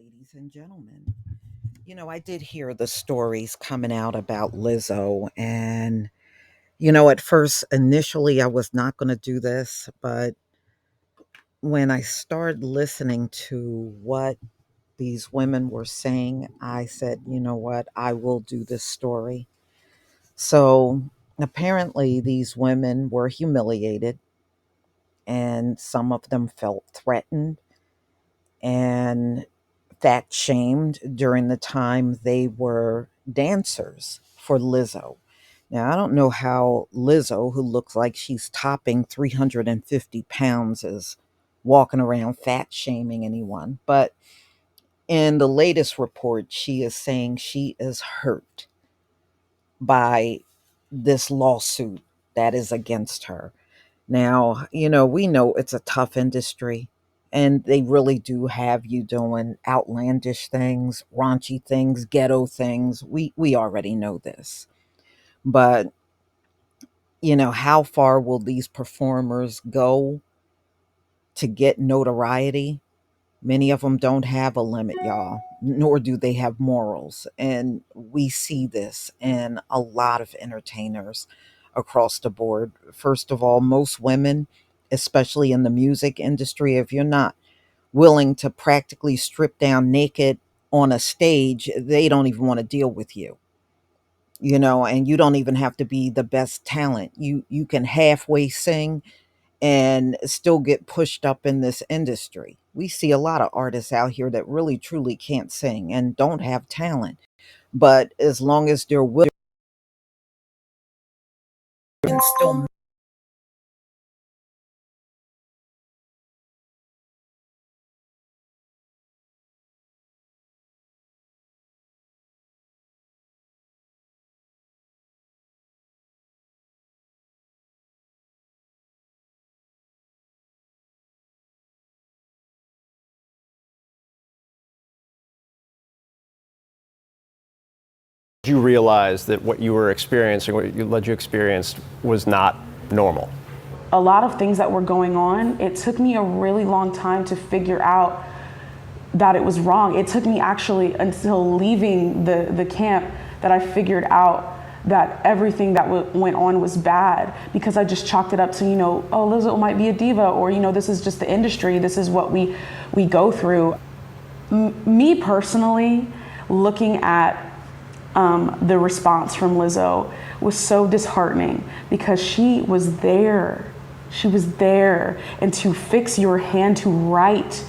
ladies and gentlemen. I did hear the stories coming out about Lizzo, and at first, initially, I was not going to do this, but when I started listening to what these women were saying, I said, you know what, I will do this story. So apparently, these women were humiliated, and some of them felt threatened and fat shamed during the time they were dancers for Lizzo. Now, I don't know how Lizzo, who looks like she's topping 350 pounds, is walking around fat shaming anyone. But in the latest report, she is saying she is hurt by this lawsuit that is against her. Now, we know it's a tough industry and they really do have you doing outlandish things, raunchy things, ghetto things. We already know this. But, how far will these performers go to get notoriety? Many of them don't have a limit, y'all, nor do they have morals. And we see this in a lot of entertainers across the board. First of all, most women, especially in the music industry, if you're not willing to practically strip down naked on a stage, they don't even want to deal with you. And you don't even have to be the best talent. You can halfway sing and still get pushed up in this industry. We see a lot of artists out here that really truly can't sing and don't have talent. But as long as they're willing and still, You realize that what you were experiencing, what you led you experienced, was not normal. A lot of things that were going on, it took me a really long time to figure out that it was wrong. It took me actually until leaving the camp that I figured out that everything that went on was bad, because I just chalked it up to, oh, Lizzo might be a diva, or, this is just the industry. This is what we go through. Me personally, looking at the response from Lizzo was so disheartening, because she was there. She was there. And to fix your hand to write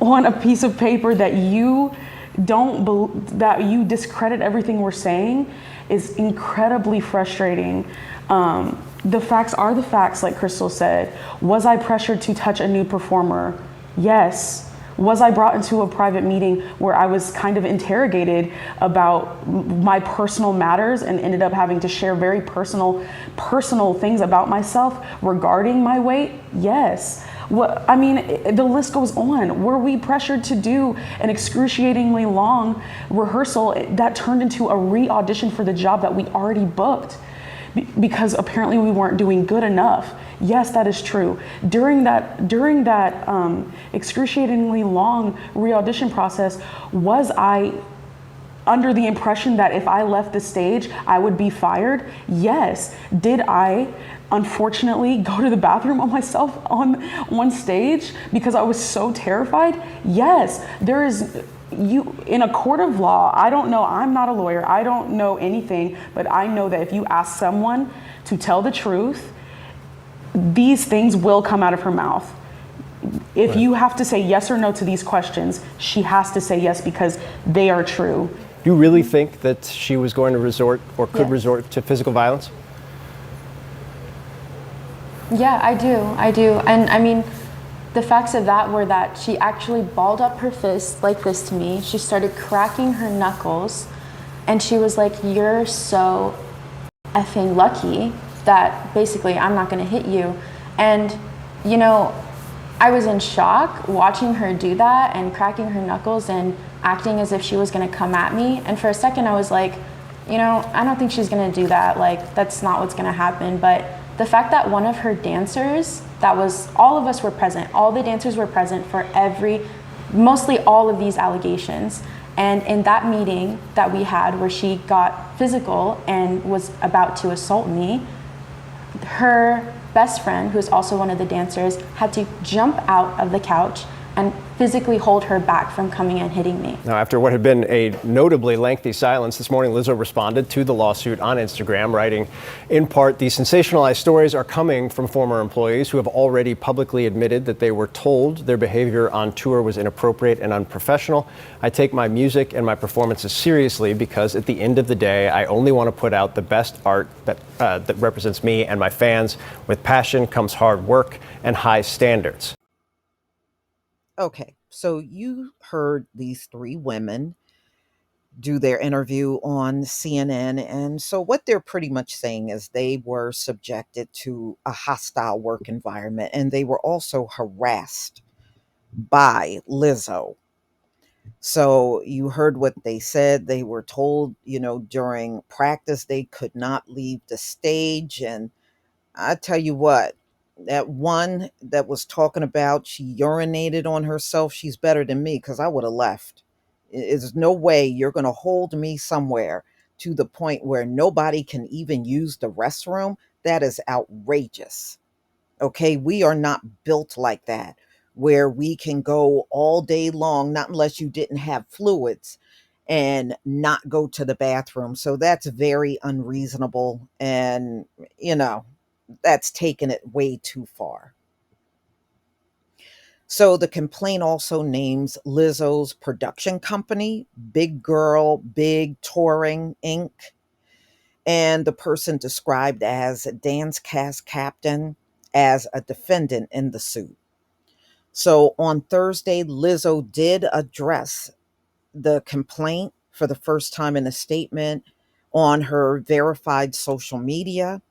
on a piece of paper that you that you discredit everything we're saying is incredibly frustrating. The facts are the facts, like Crystal said. Was I pressured to touch a new performer? Yes. Was I brought into a private meeting where I was kind of interrogated about my personal matters and ended up having to share very personal things about myself regarding my weight? Yes. The list goes on. Were we pressured to do an excruciatingly long rehearsal that turned into a re-audition for the job that we already booked? Because apparently we weren't doing good enough. Yes, that is true. During that excruciatingly long re-audition process, was I under the impression that if I left the stage, I would be fired? Yes. Did I unfortunately go to the bathroom on myself on stage because I was so terrified? Yes. There is, in a court of law, I don't know, I'm not a lawyer, I don't know anything, but I know that if you ask someone to tell the truth, these things will come out of her mouth. If Right. you have to say yes or no to these questions, she has to say yes, because they are true. Do you really think that she was going to resort or could Yes. resort to physical violence? Yeah, I do. And the facts of that were that she actually balled up her fist like this to me. She started cracking her knuckles, and she was like, "You're so effing lucky that basically I'm not gonna hit you." And, I was in shock watching her do that and cracking her knuckles and acting as if she was gonna come at me. And for a second I was like, I don't think she's gonna do that. Like, that's not what's gonna happen. But the fact that one of her dancers, all of us were present, all the dancers were present for every mostly all of these allegations. And in that meeting that we had where she got physical and was about to assault me, her best friend, who is also one of the dancers, had to jump out of the couch and physically hold her back from coming and hitting me. Now, after what had been a notably lengthy silence this morning, Lizzo responded to the lawsuit on Instagram, writing, in part, "The sensationalized stories are coming from former employees who have already publicly admitted that they were told their behavior on tour was inappropriate and unprofessional. I take my music and my performances seriously because at the end of the day, I only want to put out the best art that represents me and my fans. With passion comes hard work and high standards." Okay, so you heard these three women do their interview on CNN. And so, what they're pretty much saying is they were subjected to a hostile work environment and they were also harassed by Lizzo. So, you heard what they said. They were told, during practice they could not leave the stage. And I tell you what, that one that was talking about she urinated on herself, she's better than me because I would have left. There's no way you're going to hold me somewhere to the point where nobody can even use the restroom. That is outrageous. Okay, we are not built like that, where we can go all day long, not unless you didn't have fluids, and not go to the bathroom. So that's very unreasonable. And, you know, that's taken it way too far. So the complaint also names Lizzo's production company, Big Girl Big Touring Inc., and the person described as a dance cast captain as a defendant in the suit. So on Thursday, Lizzo did address the complaint for the first time in a statement on her verified social media.